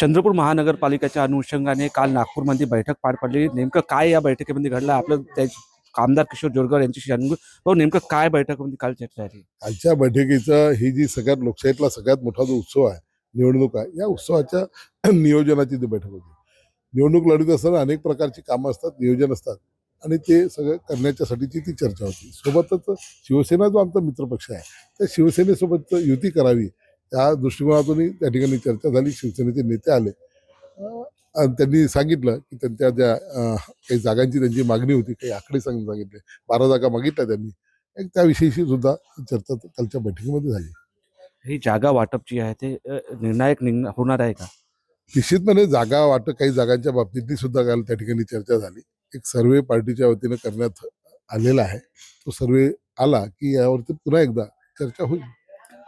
चंद्रपूर महानगरपालिकेच्या अनुषंगाने काल नागपूरमध्ये बैठक पार पडली. नेमकं काय या बैठकीमध्ये घडलं आपलं आमदार किशोर जोरगेवार यांच्याशी जाणून घेऊ. नेमकं काय बैठकीमध्ये काल चर्चा झाली? आजच्या बैठकीचा ही जी सगळ्यात लोकशाहीतला सगळ्यात मोठा जो उत्सव आहे, निवडणूक आहे, या उत्सवाच्या नियोजनाची ती बैठक होती. निवडणूक लढत असताना अनेक प्रकारची कामं असतात, नियोजन असतात आणि ते सगळं करण्याच्यासाठीची ती चर्चा होती. सोबतच शिवसेना जो आमचा मित्रपक्ष आहे, त्या शिवसेनेसोबत युती करावी त्या दृष्टिकोनातूनही त्या ठिकाणी चर्चा झाली. शिवसेनेचे नेते आले आणि त्यांनी सांगितलं की त्यांच्या ज्या काही जागांची त्यांची मागणी होती, काही आकडे सांगितले. 12 जागा मागितल्या त्यांनी. त्याविषयीची सुद्धा चर्चा कालच्या बैठकीमध्ये झाली. ही जागा वाटप जी आहे ते निर्णायक होणार आहे का? निश्चितपणे जागा वाटप काही जागांच्या बाबतीतली सुद्धा काल त्या ठिकाणी चर्चा झाली. एक सर्वे पार्टीच्या वतीनं करण्यात आलेला आहे. तो सर्वे आला की यावरती पुन्हा एकदा चर्चा होईल.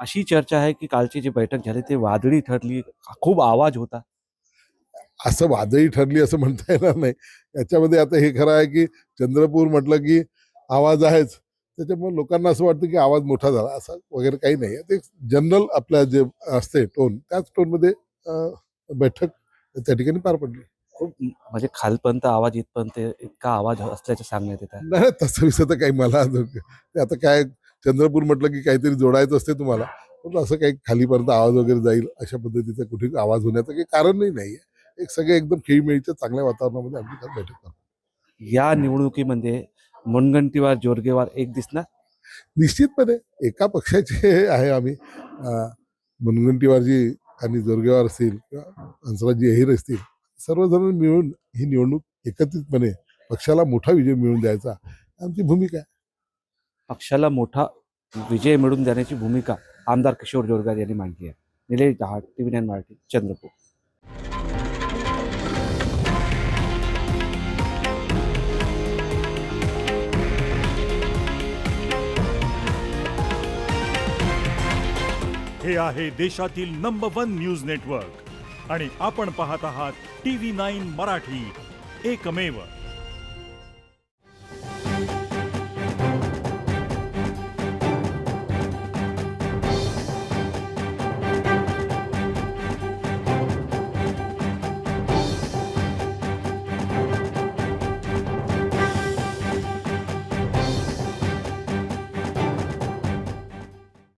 अशी चर्चा आहे की कालची जी बैठक झाली ते वादळी ठरली, खूप आवाज होता. असं वादळी ठरली असं म्हणता येणार नाही. याच्यामध्ये आता हे खरं आहे की चंद्रपूर म्हटलं की आवाज आहेच, त्याच्यामुळे लोकांना असं वाटतं की आवाज मोठा झाला, असं वगैरे काही नाही. ते जनरल आपल्या जे असते टोन, त्याच टोनमध्ये बैठक त्या ठिकाणी पार पडली. खूप म्हणजे खालपर्यंत आवाज इथपर्यंत इतका आवाज असल्याचं सांगण्यात येत आहे. नाही, तसं विषय तर काही मला ते आता काय चंद्रपूर म्हटलं की काहीतरी जोडायचं असते तुम्हाला, पण असं काही खालीपर्यंत आवाज वगैरे जाईल अशा पद्धतीचा कुठे आवाज होण्याचं काही कारणही नाही आहे. एक सगळे एकदम खेळीमेळीच्या चांगल्या वातावरणामध्ये आम्ही काल बैठक करतो. या निवडणुकीमध्ये मुनगंटीवार जोरगेवार एक दिसणार. निश्चितपणे एका पक्षाचे आहे आम्ही. मुनगंटीवारजी आणि जोरगेवार असतील किंवा हंसराजजी अहिर असतील, सर्वजण मिळून ही निवडणूक एकत्रितपणे पक्षाला मोठा विजय मिळवून द्यायचा आमची भूमिका आहे. पक्षाला मोठा विजय मिळवून देण्याची भूमिका आमदार किशोर जोरगेवार यांनी मांडली आहे. निलेश दहाड, TV9 मराठी, चंद्रपूर. हे आहे देशातील नंबर 1 न्यूज नेटवर्क आणि आपण पाहत आहात TV9 मराठी, एकमेव.